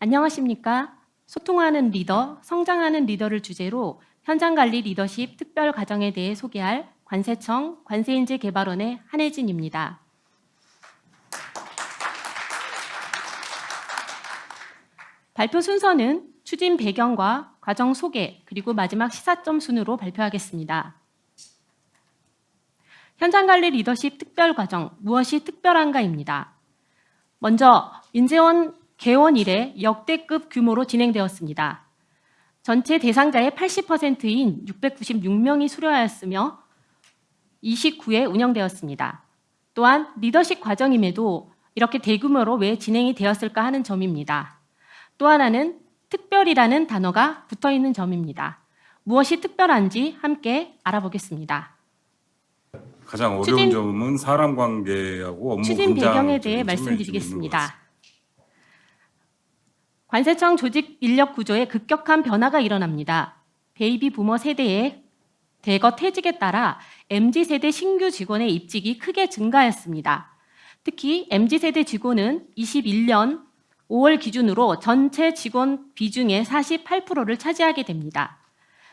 안녕하십니까? 소통하는 리더, 성장하는 리더를 주제로 현장관리 리더십 특별과정에 대해 소개할 관세청 관세인재개발원의 한혜진입니다. 발표 순서는 추진 배경과 과정 소개, 그리고 마지막 시사점 순으로 발표하겠습니다. 현장관리 리더십 특별과정, 무엇이 특별한가입니다. 먼저 인재원 개원 이래 역대급 규모로 진행되었습니다. 전체 대상자의 80%인 696명이 수료하였으며 29회 운영되었습니다. 또한 리더십 과정임에도 이렇게 대규모로 왜 진행이 되었을까 하는 점입니다. 또 하나는 특별이라는 단어가 붙어있는 점입니다. 무엇이 특별한지 함께 알아보겠습니다. 가장 어려운 점은 사람 관계하고 업무 추진 배경에 대해 분장 말씀드리겠습니다. 관세청 조직 인력 구조에 급격한 변화가 일어납니다. 베이비 부머 세대의 대거 퇴직에 따라 MZ세대 신규 직원의 입직이 크게 증가했습니다. 특히 MZ세대 직원은 21년 5월 기준으로 전체 직원 비중의 48%를 차지하게 됩니다.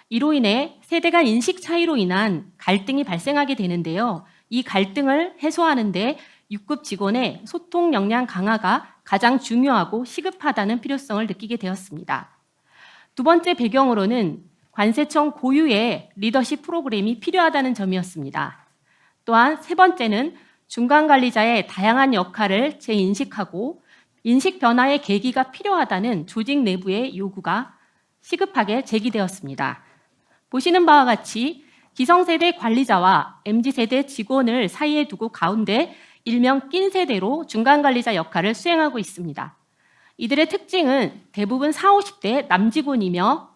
이로 인해 세대 간 인식 차이로 인한 갈등이 발생하게 되는데요. 이 갈등을 해소하는 데 6급 직원의 소통 역량 강화가 가장 중요하고 시급하다는 필요성을 느끼게 되었습니다. 두 번째 배경으로는 관세청 고유의 리더십 프로그램이 필요하다는 점이었습니다. 또한 세 번째는 중간관리자의 다양한 역할을 재인식하고 인식 변화의 계기가 필요하다는 조직 내부의 요구가 시급하게 제기되었습니다. 보시는 바와 같이 기성세대 관리자와 MZ세대 직원을 사이에 두고 가운데 일명 낀 세대로 중간관리자 역할을 수행하고 있습니다. 이들의 특징은 대부분 40, 50대 남직원이며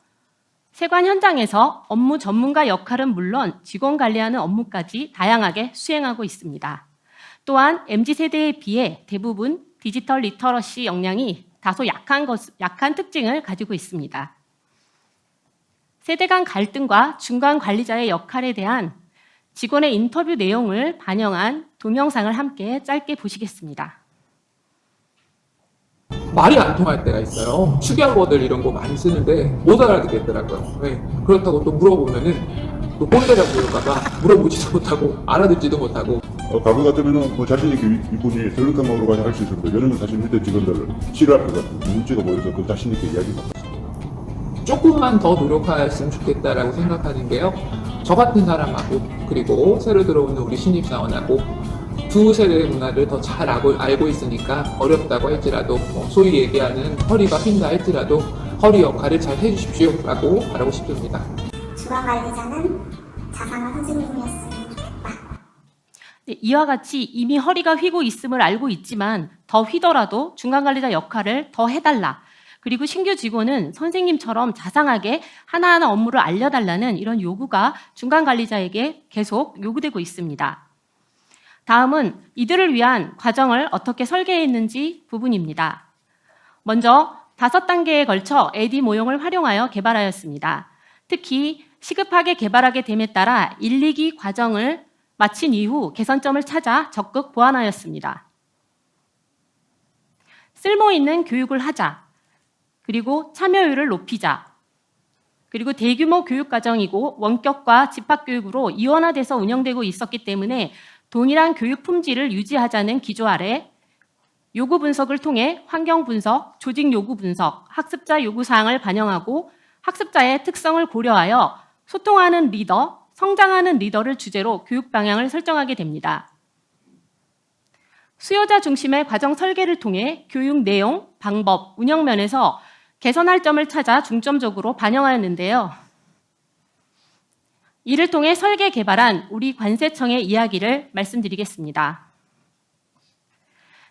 세관 현장에서 업무 전문가 역할은 물론 직원 관리하는 업무까지 다양하게 수행하고 있습니다. 또한 MZ세대에 비해 대부분 디지털 리터러시 역량이 다소 약한 특징을 가지고 있습니다. 세대 간 갈등과 중간 관리자의 역할에 대한 직원의 인터뷰 내용을 반영한 동영상을 함께 짧게 보시겠습니다. 말이 안 통할 때가 있어요. 축약어들 이런 거 많이 쓰는데 못 알아듣겠더라고요. 네. 그렇다고 또 물어보면은 또 꼰대라고 그럴까봐 물어보지도 못하고 알아듣지도 못하고. 과거 같으면은 뭐 자신 있게 이분이 설렁탕 먹으러 가냐 할 수 있었는데 요즘은 사실 밑에 직원들을 싫어할 것 같은 문제가 보여서 그 자신 있게 이야기 못했습니다. 조금만 더 노력하였으면 좋겠다라고 생각하는 게요. 저 같은 사람하고 그리고 새로 들어오는 우리 신입사원하고 두 세대의 문화를 더 잘 알고 있으니까 어렵다고 할지라도 소위 얘기하는 허리가 휜다 할지라도 허리 역할을 잘 해주십시오 라고 말하고 싶습니다. 중간관리자는 자상한 선생님이었으면 좋겠다. 네, 이와 같이 이미 허리가 휘고 있음을 알고 있지만 더 휘더라도 중간관리자 역할을 더 해달라. 그리고 신규 직원은 선생님처럼 자상하게 하나하나 업무를 알려달라는 이런 요구가 중간관리자에게 계속 요구되고 있습니다. 다음은 이들을 위한 과정을 어떻게 설계했는지 부분입니다. 먼저 5단계에 걸쳐 AD 모형을 활용하여 개발하였습니다. 특히 시급하게 개발하게 됨에 따라 1, 2기 과정을 마친 이후 개선점을 찾아 적극 보완하였습니다. 쓸모있는 교육을 하자. 그리고 참여율을 높이자. 그리고 대규모 교육과정이고 원격과 집합교육으로 이원화돼서 운영되고 있었기 때문에 동일한 교육 품질을 유지하자는 기조 아래 요구 분석을 통해 환경 분석, 조직 요구 분석, 학습자 요구사항을 반영하고 학습자의 특성을 고려하여 소통하는 리더, 성장하는 리더를 주제로 교육 방향을 설정하게 됩니다. 수요자 중심의 과정 설계를 통해 교육 내용, 방법, 운영 면에서 개선할 점을 찾아 중점적으로 반영하였는데요. 이를 통해 설계 개발한 우리 관세청의 이야기를 말씀드리겠습니다.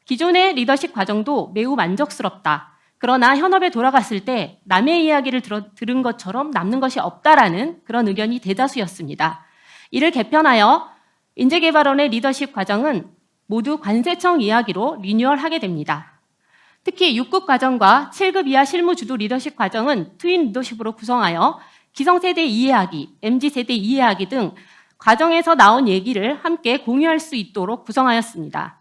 기존의 리더십 과정도 매우 만족스럽다. 그러나 현업에 돌아갔을 때 남의 이야기를 들은 것처럼 남는 것이 없다라는 그런 의견이 대다수였습니다. 이를 개편하여 인재개발원의 리더십 과정은 모두 관세청 이야기로 리뉴얼하게 됩니다. 특히 6급 과정과 7급 이하 실무주도 리더십 과정은 트윈 리더십으로 구성하여 기성세대 이해하기, MZ세대 이해하기 등 과정에서 나온 얘기를 함께 공유할 수 있도록 구성하였습니다.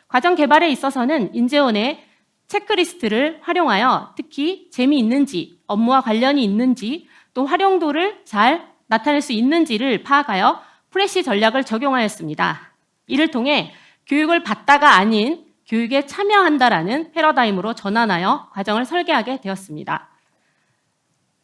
과정 개발에 있어서는 인재원의 체크리스트를 활용하여 특히 재미있는지, 업무와 관련이 있는지, 또 활용도를 잘 나타낼 수 있는지를 파악하여 프레시 전략을 적용하였습니다. 이를 통해 교육을 받다가 아닌 교육에 참여한다라는 패러다임으로 전환하여 과정을 설계하게 되었습니다.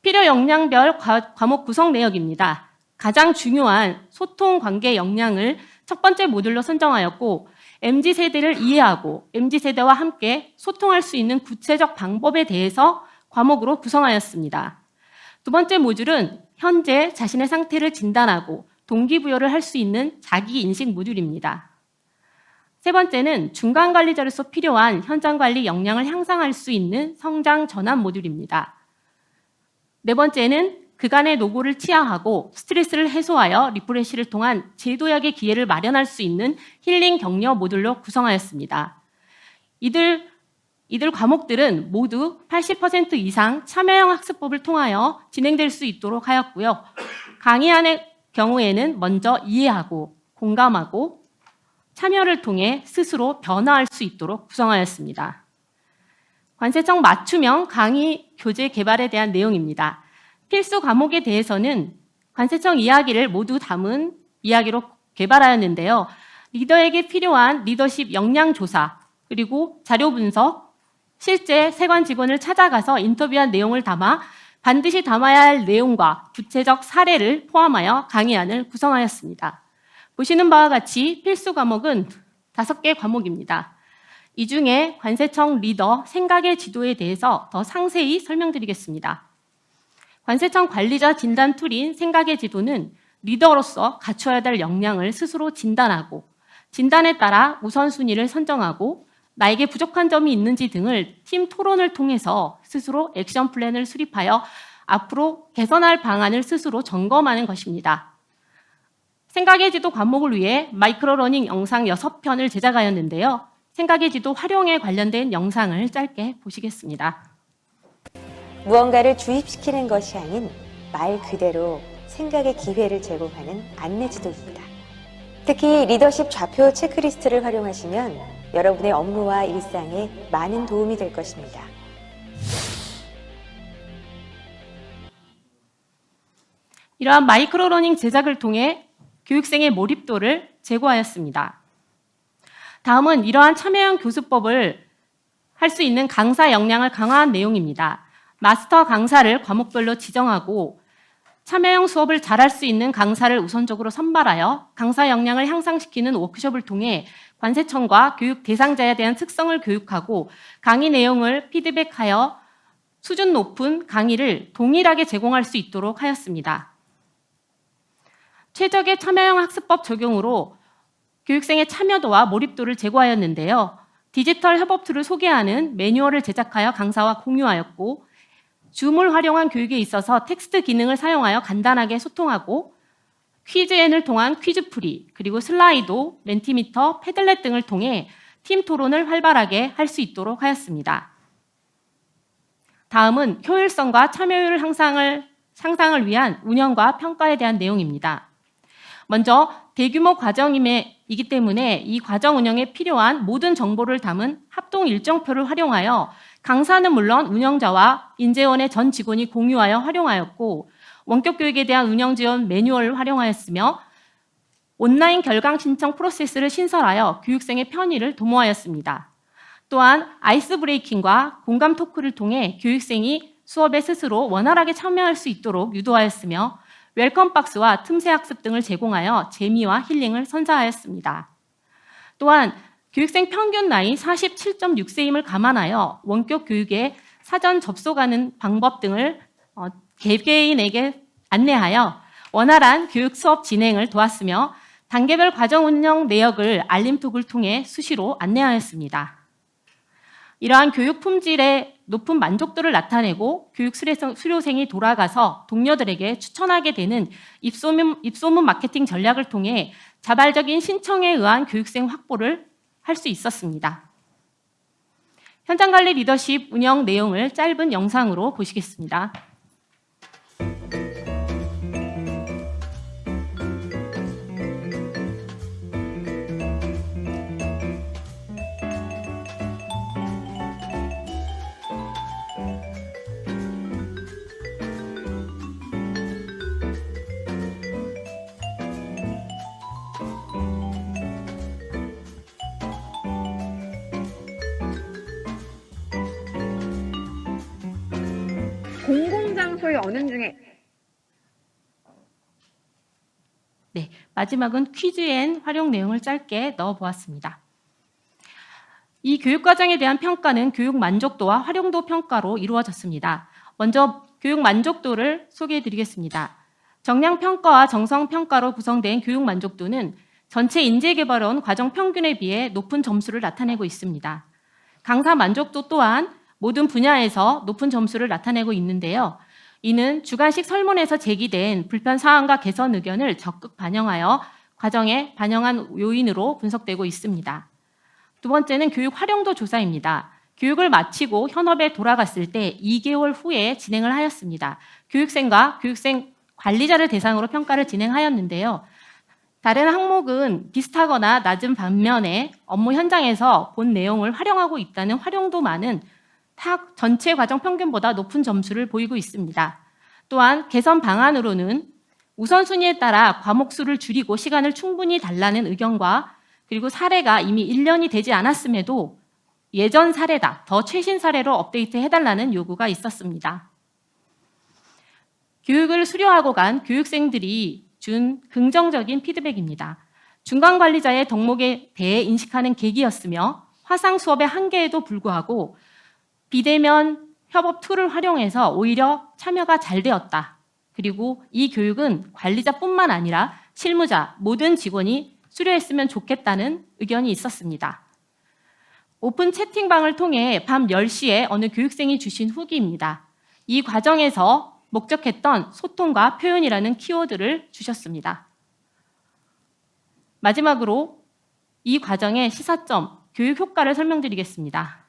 필요 역량별 과목 구성 내역입니다. 가장 중요한 소통 관계 역량을 첫 번째 모듈로 선정하였고 MZ세대를 이해하고 MZ세대와 함께 소통할 수 있는 구체적 방법에 대해서 과목으로 구성하였습니다. 두 번째 모듈은 현재 자신의 상태를 진단하고 동기부여를 할 수 있는 자기인식 모듈입니다. 세 번째는 중간관리자로서 필요한 현장관리 역량을 향상할 수 있는 성장 전환 모듈입니다. 네 번째는 그간의 노고를 치하하고 스트레스를 해소하여 리프레시를 통한 재도약의 기회를 마련할 수 있는 힐링 격려 모듈로 구성하였습니다. 이들 과목들은 모두 80% 이상 참여형 학습법을 통하여 진행될 수 있도록 하였고요. 강의안의 경우에는 먼저 이해하고 공감하고 참여를 통해 스스로 변화할 수 있도록 구성하였습니다. 관세청 맞춤형 강의 교재 개발에 대한 내용입니다. 필수 과목에 대해서는 관세청 이야기를 모두 담은 이야기로 개발하였는데요. 리더에게 필요한 리더십 역량 조사, 그리고 자료 분석, 실제 세관 직원을 찾아가서 인터뷰한 내용을 담아 반드시 담아야 할 내용과 구체적 사례를 포함하여 강의안을 구성하였습니다. 보시는 바와 같이 필수 과목은 5개 과목입니다. 이 중에 관세청 리더 생각의 지도에 대해서 더 상세히 설명드리겠습니다. 관세청 관리자 진단 툴인 생각의 지도는 리더로서 갖춰야 될 역량을 스스로 진단하고 진단에 따라 우선순위를 선정하고 나에게 부족한 점이 있는지 등을 팀 토론을 통해서 스스로 액션 플랜을 수립하여 앞으로 개선할 방안을 스스로 점검하는 것입니다. 생각의 지도 과목을 위해 마이크로러닝 영상 6편을 제작하였는데요. 생각의 지도 활용에 관련된 영상을 짧게 보시겠습니다. 무언가를 주입시키는 것이 아닌 말 그대로 생각의 기회를 제공하는 안내지도입니다. 특히 리더십 좌표 체크리스트를 활용하시면 여러분의 업무와 일상에 많은 도움이 될 것입니다. 이러한 마이크로러닝 제작을 통해 교육생의 몰입도를 제고하였습니다. 다음은 이러한 참여형 교수법을 할 수 있는 강사 역량을 강화한 내용입니다. 마스터 강사를 과목별로 지정하고 참여형 수업을 잘할 수 있는 강사를 우선적으로 선발하여 강사 역량을 향상시키는 워크숍을 통해 관세청과 교육 대상자에 대한 특성을 교육하고 강의 내용을 피드백하여 수준 높은 강의를 동일하게 제공할 수 있도록 하였습니다. 최적의 참여형 학습법 적용으로 교육생의 참여도와 몰입도를 제고하였는데요. 디지털 협업 툴을 소개하는 매뉴얼을 제작하여 강사와 공유하였고 줌을 활용한 교육에 있어서 텍스트 기능을 사용하여 간단하게 소통하고 퀴즈앤을 통한 퀴즈풀이, 그리고 슬라이도, 멘티미터, 패들렛 등을 통해 팀 토론을 활발하게 할 수 있도록 하였습니다. 다음은 효율성과 참여율 향상을 위한 운영과 평가에 대한 내용입니다. 먼저 대규모 과정이기 때문에 이 과정 운영에 필요한 모든 정보를 담은 합동 일정표를 활용하여 강사는 물론 운영자와 인재원의 전 직원이 공유하여 활용하였고 원격 교육에 대한 운영 지원 매뉴얼을 활용하였으며 온라인 결강 신청 프로세스를 신설하여 교육생의 편의를 도모하였습니다. 또한 아이스 브레이킹과 공감 토크를 통해 교육생이 수업에 스스로 원활하게 참여할 수 있도록 유도하였으며 웰컴 박스와 틈새 학습 등을 제공하여 재미와 힐링을 선사하였습니다. 또한 교육생 평균 나이 47.6세임을 감안하여 원격 교육에 사전 접속하는 방법 등을 개개인에게 안내하여 원활한 교육 수업 진행을 도왔으며 단계별 과정 운영 내역을 알림톡을 통해 수시로 안내하였습니다. 이러한 교육 품질의 높은 만족도를 나타내고 교육 수료생이 돌아가서 동료들에게 추천하게 되는 입소문 마케팅 전략을 통해 자발적인 신청에 의한 교육생 확보를 할 수 있었습니다. 현장관리 리더십 운영 내용을 짧은 영상으로 보시겠습니다. 후의 어느 중에 네, 마지막은 퀴즈앤 활용 내용을 짧게 넣어보았습니다. 이 교육과정에 대한 평가는 교육 만족도와 활용도 평가로 이루어졌습니다. 먼저 교육 만족도를 소개해드리겠습니다. 정량평가와 정성평가로 구성된 교육 만족도는 전체 인재개발원 과정 평균에 비해 높은 점수를 나타내고 있습니다. 강사 만족도 또한 모든 분야에서 높은 점수를 나타내고 있는데요. 이는 주관식 설문에서 제기된 불편 사항과 개선 의견을 적극 반영하여 과정에 반영한 요인으로 분석되고 있습니다. 두 번째는 교육 활용도 조사입니다. 교육을 마치고 현업에 돌아갔을 때 2개월 후에 진행을 하였습니다. 교육생과 교육생 관리자를 대상으로 평가를 진행하였는데요. 다른 항목은 비슷하거나 낮은 반면에 업무 현장에서 본 내용을 활용하고 있다는 활용도만은 전체 과정 평균보다 높은 점수를 보이고 있습니다. 또한 개선 방안으로는 우선순위에 따라 과목 수를 줄이고 시간을 충분히 달라는 의견과 그리고 사례가 이미 1년이 되지 않았음에도 예전 사례다, 더 최신 사례로 업데이트 해달라는 요구가 있었습니다. 교육을 수료하고 간 교육생들이 준 긍정적인 피드백입니다. 중간관리자의 덕목에 대해 인식하는 계기였으며 화상 수업의 한계에도 불구하고 비대면 협업 툴을 활용해서 오히려 참여가 잘 되었다. 그리고 이 교육은 관리자뿐만 아니라 실무자, 모든 직원이 수료했으면 좋겠다는 의견이 있었습니다. 오픈 채팅방을 통해 밤 10시에 어느 교육생이 주신 후기입니다. 이 과정에서 목적했던 소통과 표현이라는 키워드를 주셨습니다. 마지막으로 이 과정의 시사점, 교육 효과를 설명드리겠습니다.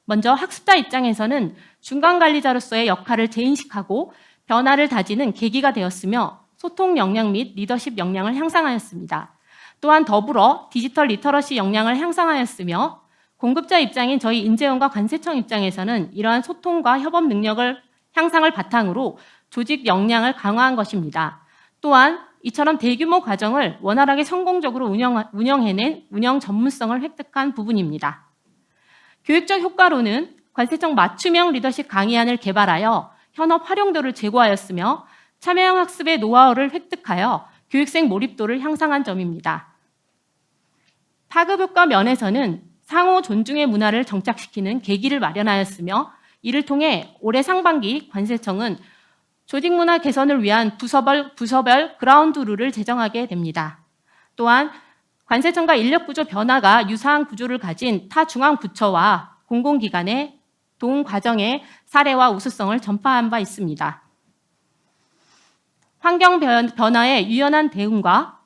먼저 학습자 입장에서는 중간관리자로서의 역할을 재인식하고 변화를 다지는 계기가 되었으며 소통 역량 및 리더십 역량을 향상하였습니다. 또한 더불어 디지털 리터러시 역량을 향상하였으며 공급자 입장인 저희 인재원과 관세청 입장에서는 이러한 소통과 협업 능력을 향상을 바탕으로 조직 역량을 강화한 것입니다. 또한 이처럼 대규모 과정을 원활하게 성공적으로 운영해낸 운영 전문성을 획득한 부분입니다. 교육적 효과로는 관세청 맞춤형 리더십 강의안을 개발하여 현업 활용도를 제고하였으며 참여형 학습의 노하우를 획득하여 교육생 몰입도를 향상한 점입니다. 파급 효과 면에서는 상호 존중의 문화를 정착시키는 계기를 마련하였으며 이를 통해 올해 상반기 관세청은 조직 문화 개선을 위한 부서별 그라운드 룰을 제정하게 됩니다. 또한 관세청과 인력 구조 변화가 유사한 구조를 가진 타 중앙 부처와 공공기관의 동 과정의 사례와 우수성을 전파한 바 있습니다. 환경 변화에 유연한 대응과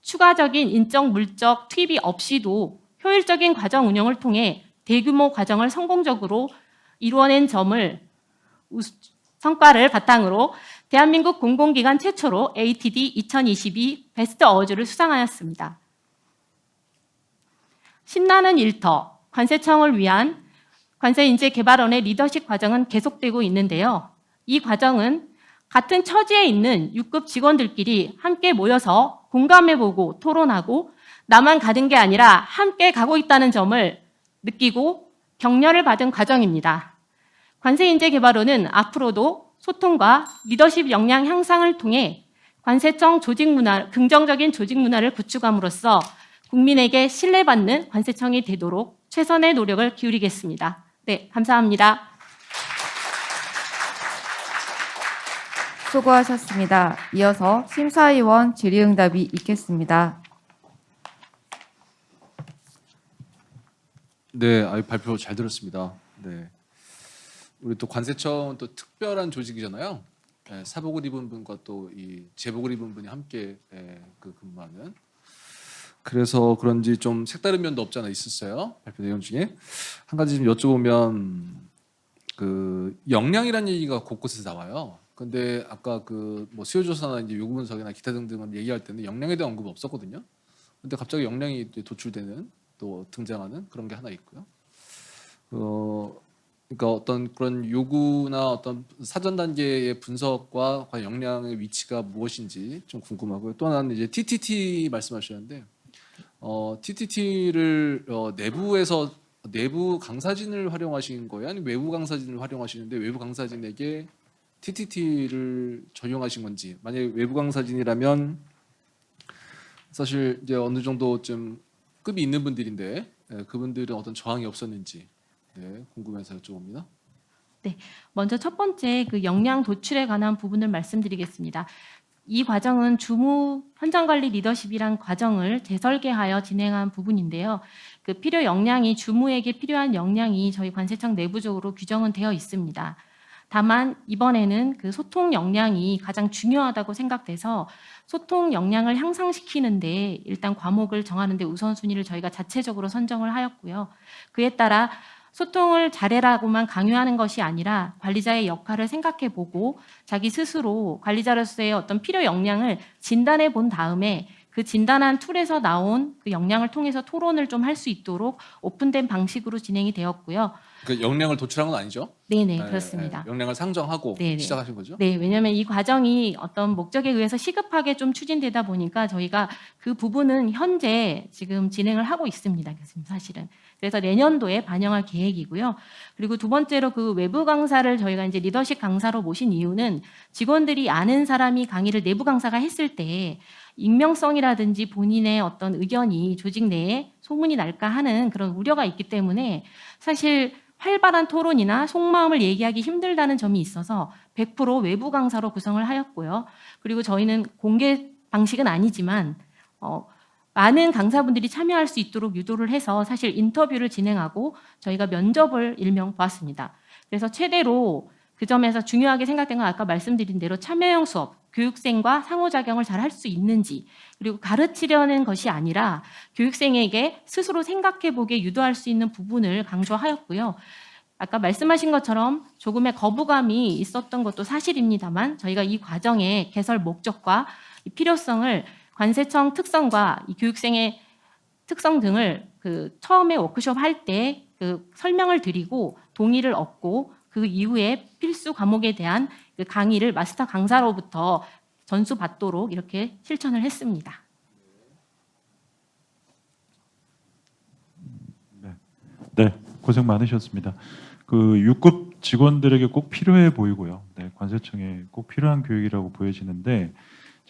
추가적인 인적 물적 투입이 없이도 효율적인 과정 운영을 통해 대규모 과정을 성공적으로 이루어낸 점을 성과를 바탕으로 대한민국 공공기관 최초로 ATD 2022 베스트 어워즈를 수상하였습니다. 신나는 일터, 관세청을 위한 관세인재개발원의 리더십 과정은 계속되고 있는데요. 이 과정은 같은 처지에 있는 6급 직원들끼리 함께 모여서 공감해보고 토론하고 나만 가는 게 아니라 함께 가고 있다는 점을 느끼고 격려를 받은 과정입니다. 관세인재개발원은 앞으로도 소통과 리더십 역량 향상을 통해 관세청 긍정적인 조직 문화를 구축함으로써 국민에게 신뢰받는 관세청이 되도록 최선의 노력을 기울이겠습니다. 네, 감사합니다. 수고하셨습니다. 이어서 심사위원 질의응답이 있겠습니다. 네, 발표 잘 들었습니다. 네, 우리 또 관세청은 또 특별한 조직이잖아요. 네, 사복을 입은 분과 또 이 제복을 입은 분이 함께 근무하는. 그래서 그런지 좀 색다른 면도 없지 않아 있었어요. 발표 내용 중에 한 가지 좀 여쭤보면 그 역량이라는 얘기가 곳곳에서 나와요. 근데 아까 그 뭐 수요조사나 이제 요구 분석이나 기타 등등을 얘기할 때는 역량에 대한 언급 없었거든요. 근데 갑자기 역량이 도출되는 또 등장하는 그런 게 하나 있고요. 그러니까 어떤 그런 요구나 어떤 사전 단계의 분석과 과연 역량의 위치가 무엇인지 좀 궁금하고요. 또 하나는 이제 TTT 말씀하셨는데 TTT를 내부에서 내부 강사진을 활용하신 거예요? 아니면 외부 강사진을 활용하시는데 외부 강사진에게 TTT를 적용하신 건지, 만약에 외부 강사진이라면 사실 이제 어느 정도 좀 급이 있는 분들인데 그분들은 어떤 저항이 없었는지 궁금해서 여쭤봅니다. 먼저 첫 번째 그 역량 도출에 관한 부분을 말씀드리겠습니다. 이 과정은 주무 현장관리 리더십이란 과정을 재설계하여 진행한 부분인데요. 그 필요 역량이 주무에게 필요한 역량이 저희 관세청 내부적으로 규정은 되어 있습니다. 다만 이번에는 그 소통 역량이 가장 중요하다고 생각돼서 소통 역량을 향상시키는데 일단 과목을 정하는데 우선순위를 저희가 자체적으로 선정을 하였고요. 그에 따라 소통을 잘해라고만 강요하는 것이 아니라 관리자의 역할을 생각해보고 자기 스스로 관리자로서의 어떤 필요 역량을 진단해 본 다음에 그 진단한 툴에서 나온 그 역량을 통해서 토론을 좀 할 수 있도록 오픈된 방식으로 진행이 되었고요. 그 역량을 도출한 건 아니죠? 네네, 그렇습니다. 역량을 상정하고 네네. 시작하신 거죠? 네, 왜냐하면 이 과정이 어떤 목적에 의해서 시급하게 좀 추진되다 보니까 저희가 그 부분은 현재 지금 진행을 하고 있습니다. 교수님 사실은. 그래서 내년도에 반영할 계획이고요. 그리고 두 번째로 그 외부 강사를 저희가 이제 리더십 강사로 모신 이유는 직원들이 아는 사람이 강의를 내부 강사가 했을 때 익명성이라든지 본인의 어떤 의견이 조직 내에 소문이 날까 하는 그런 우려가 있기 때문에 사실 활발한 토론이나 속마음을 얘기하기 힘들다는 점이 있어서 100% 외부 강사로 구성을 하였고요. 그리고 저희는 공개 방식은 아니지만 많은 강사분들이 참여할 수 있도록 유도를 해서 사실 인터뷰를 진행하고 저희가 면접을 일명 보았습니다. 그래서 최대로 그 점에서 중요하게 생각된 건 아까 말씀드린 대로 참여형 수업, 교육생과 상호작용을 잘 할 수 있는지, 그리고 가르치려는 것이 아니라 교육생에게 스스로 생각해보게 유도할 수 있는 부분을 강조하였고요. 아까 말씀하신 것처럼 조금의 거부감이 있었던 것도 사실입니다만 저희가 이 과정의 개설 목적과 이 필요성을 관세청 특성과 이 교육생의 특성 등을 그 처음에 워크숍 할 때 그 설명을 드리고 동의를 얻고 그 이후에 필수 과목에 대한 그 강의를 마스터 강사로부터 전수받도록 이렇게 실천을 했습니다. 네, 고생 많으셨습니다. 그 6급 직원들에게 꼭 필요해 보이고요. 네, 관세청에 꼭 필요한 교육이라고 보여지는데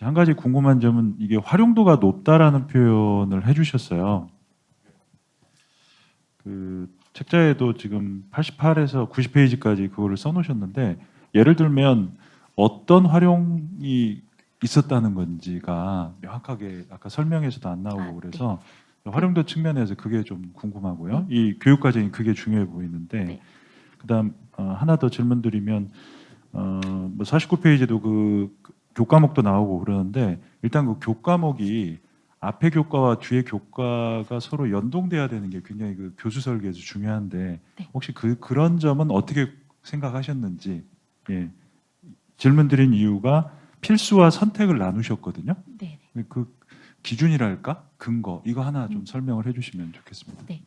한 가지 궁금한 점은 이게 활용도가 높다라는 표현을 해주셨어요. 그 책자에도 지금 88에서 90페이지까지 그거를 써놓으셨는데 예를 들면 어떤 활용이 있었다는 건지가 명확하게 아까 설명에서도 안 나오고 그래서 활용도 측면에서 그게 좀 궁금하고요. 이 교육 과정이 그게 중요해 보이는데 네. 그다음 하나 더 질문드리면 뭐 49페이지도 그 교과목도 나오고 그러는데 일단 그 교과목이 앞에 교과와 뒤에 교과가 서로 연동돼야 되는 게 굉장히 그 교수 설계에서 중요한데 네. 혹시 그런 점은 어떻게 생각하셨는지 예. 질문드린 이유가 필수와 선택을 나누셨거든요. 네. 그 기준이랄까 근거 이거 하나 좀 설명을 해주시면 좋겠습니다. 네.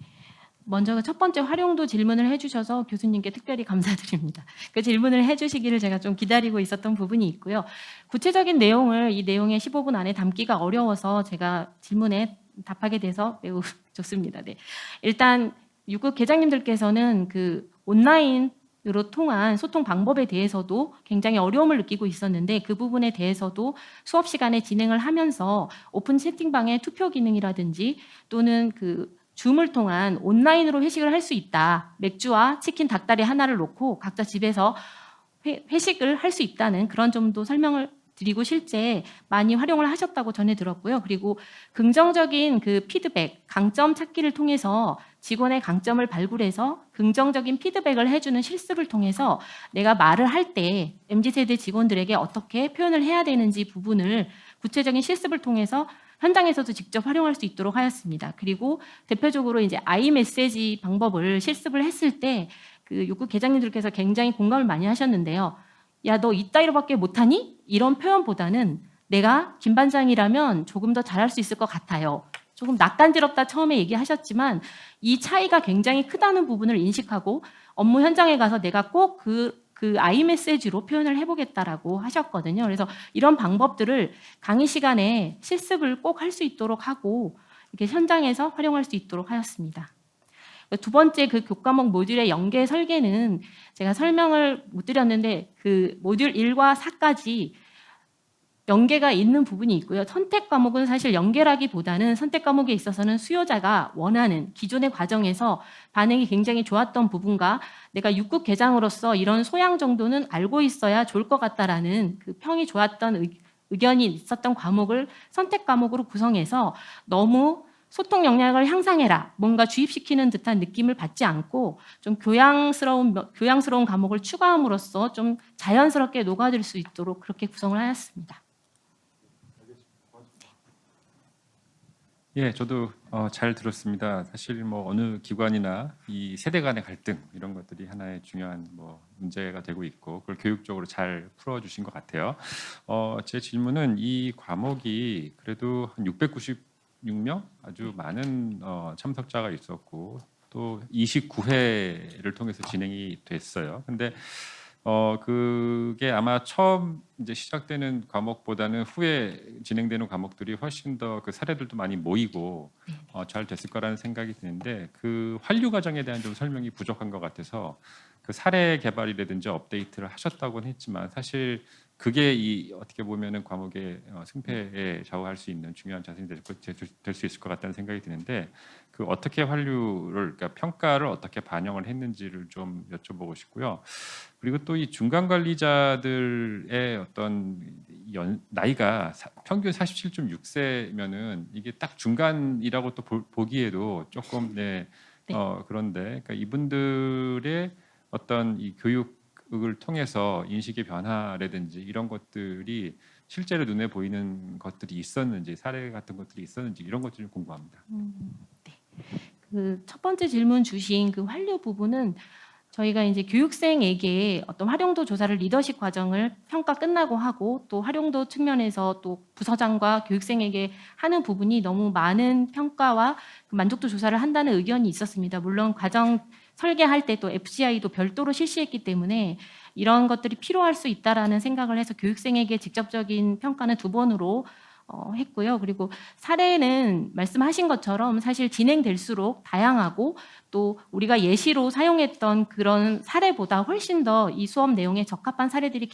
먼저 첫 번째 활용도 질문을 해주셔서 교수님께 특별히 감사드립니다. 그 질문을 해주시기를 제가 좀 기다리고 있었던 부분이 있고요. 구체적인 내용을 이 내용의 15분 안에 담기가 어려워서 제가 질문에 답하게 돼서 매우 좋습니다. 네. 일단 6급 계장님들께서는 그 온라인으로 통한 소통 방법에 대해서도 굉장히 어려움을 느끼고 있었는데 그 부분에 대해서도 수업 시간에 진행을 하면서 오픈 채팅방의 투표 기능이라든지 또는 그 줌을 통한 온라인으로 회식을 할 수 있다. 맥주와 치킨 닭다리 하나를 놓고 각자 집에서 회식을 할 수 있다는 그런 점도 설명을 드리고 실제 많이 활용을 하셨다고 전해 들었고요. 그리고 긍정적인 그 피드백, 강점 찾기를 통해서 직원의 강점을 발굴해서 긍정적인 피드백을 해주는 실습을 통해서 내가 말을 할 때 MZ세대 직원들에게 어떻게 표현을 해야 되는지 부분을 구체적인 실습을 통해서 현장에서도 직접 활용할 수 있도록 하였습니다. 그리고 대표적으로 이제 아이메시지 방법을 실습을 했을 때 그 6급 계장님들께서 굉장히 공감을 많이 하셨는데요. 야, 너 이따위로밖에 못하니? 이런 표현보다는 내가 김 반장이라면 조금 더 잘할 수 있을 것 같아요. 조금 낯간지럽다 처음에 얘기하셨지만 이 차이가 굉장히 크다는 부분을 인식하고 업무 현장에 가서 내가 꼭 그 아이메시지로 표현을 해보겠다라고 하셨거든요. 그래서 이런 방법들을 강의 시간에 실습을 꼭 할 수 있도록 하고 이렇게 현장에서 활용할 수 있도록 하였습니다. 두 번째 그 교과목 모듈의 연계 설계는 제가 설명을 못 드렸는데 그 모듈 1과 4까지 연계가 있는 부분이 있고요. 선택 과목은 사실 연계라기보다는 선택 과목에 있어서는 수요자가 원하는 기존의 과정에서 반응이 굉장히 좋았던 부분과 내가 6급 개장으로서 이런 소양 정도는 알고 있어야 좋을 것 같다라는 그 평이 좋았던 의견이 있었던 과목을 선택 과목으로 구성해서 너무 소통 역량을 향상해라, 뭔가 주입시키는 듯한 느낌을 받지 않고 좀 교양스러운 과목을 추가함으로써 좀 자연스럽게 녹아들 수 있도록 그렇게 구성을 하였습니다. 예, 저도 잘 들었습니다. 사실 뭐 어느 기관이나 이 세대 간의 갈등 이런 것들이 하나의 중요한 뭐 문제가 되고 있고 그걸 교육적으로 잘 풀어주신 것 같아요. 제 질문은 이 과목이 그래도 한 696명 아주 많은 참석자가 있었고 또 29회를 통해서 진행이 됐어요. 근데 그게 아마 처음 이제 시작되는 과목보다는 후에 진행되는 과목들이 훨씬 더 그 사례들도 많이 모이고 잘 됐을 거라는 생각이 드는데 그 환류 과정에 대한 좀 설명이 부족한 것 같아서 그 사례 개발이라든지 업데이트를 하셨다고는 했지만 사실 그게 이 어떻게 보면은 과목의 승패에 좌우할 수 있는 중요한 자산이 될 수 있을 것 같다는 생각이 드는데 그 어떻게 환류를 그러니까 평가를 어떻게 반영을 했는지를 좀 여쭤보고 싶고요. 그리고 또 이 중간 관리자들의 어떤 나이가 평균 47.6세면은 이게 딱 중간이라고 또 보기에도 조금 그런데 그러니까 이분들의 어떤 이 교육을 통해서 인식의 변화라든지 이런 것들이 실제로 눈에 보이는 것들이 있었는지 사례 같은 것들이 있었는지 이런 것들이 좀 궁금합니다. 네. 그 첫 번째 질문 주신 그 환류 부분은 저희가 이제 교육생에게 어떤 활용도 조사를 리더십 과정을 평가 끝나고 하고 또 활용도 측면에서 또 부서장과 교육생에게 하는 부분이 너무 많은 평가와 그 만족도 조사를 한다는 의견이 있었습니다. 물론 과정 설계할 때 또 FCI도 별도로 실시했기 때문에 이런 것들이 필요할 수 있다라는 생각을 해서 교육생에게 직접적인 평가는 2번으로 했고요. 그리고 사례는 말씀하신 것처럼 사실 진행될수록 다양하고 또 우리가 예시로 사용했던 그런 사례보다 훨씬 더 이 수업 내용에 적합한 사례들이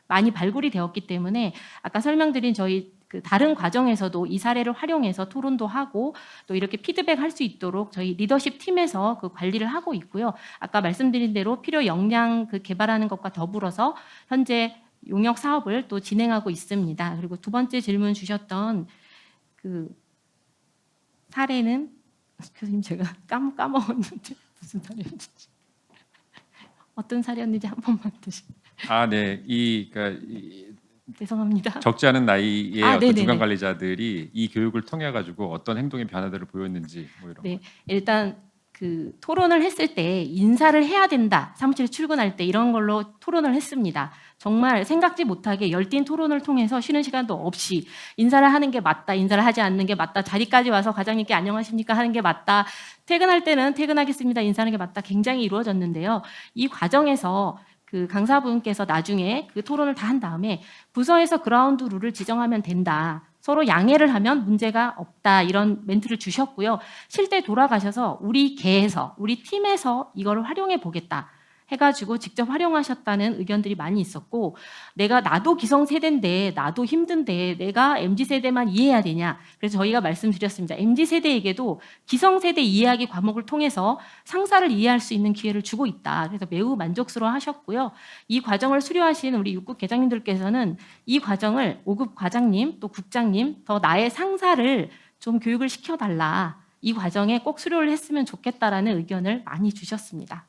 많이 발굴이 되었기 때문에 아까 설명드린 저희 그 다른 과정에서도 이 사례를 활용해서 토론도 하고 또 이렇게 피드백 할 수 있도록 저희 리더십 팀에서 그 관리를 하고 있고요. 아까 말씀드린 대로 필요 역량 그 개발하는 것과 더불어서 현재 용역 사업을 또 진행하고 있습니다. 그리고 두 번째 질문 주셨던 그 사례는 교수님 제가 까먹었는데 무슨 사례였는지 어떤 사례였는지 한 번만 다시. 네, 그러니까 죄송합니다. 적지 않은 나이의 어떤 네네네. 중간 관리자들이 이 교육을 통해 가지고 어떤 행동의 변화들을 보였는지 뭐 이런. 네, 일단 그 토론을 했을 때 인사를 해야 된다. 사무실에 출근할 때 이런 걸로 토론을 했습니다. 정말 생각지 못하게 열띤 토론을 통해서 쉬는 시간도 없이 인사를 하는 게 맞다, 인사를 하지 않는 게 맞다, 자리까지 와서 과장님께 안녕하십니까 하는 게 맞다, 퇴근할 때는 퇴근하겠습니다 인사하는 게 맞다, 굉장히 이루어졌는데요. 이 과정에서 그 강사분께서 나중에 그 토론을 다 한 다음에 부서에서 그라운드 룰을 지정하면 된다. 서로 양해를 하면 문제가 없다. 이런 멘트를 주셨고요. 실제 돌아가셔서 우리 계에서, 우리 팀에서 이걸 활용해 보겠다 해가지고 직접 활용하셨다는 의견들이 많이 있었고, 나도 기성세대인데 나도 힘든데 내가 MZ세대만 이해해야 되냐. 그래서 저희가 말씀드렸습니다. MZ세대에게도 기성세대 이해하기 과목을 통해서 상사를 이해할 수 있는 기회를 주고 있다. 그래서 매우 만족스러워 하셨고요. 이 과정을 수료하신 우리 6급 계장님들께서는 이 과정을 5급 과장님 또 국장님 더 나의 상사를 좀 교육을 시켜달라. 이 과정에 꼭 수료를 했으면 좋겠다라는 의견을 많이 주셨습니다.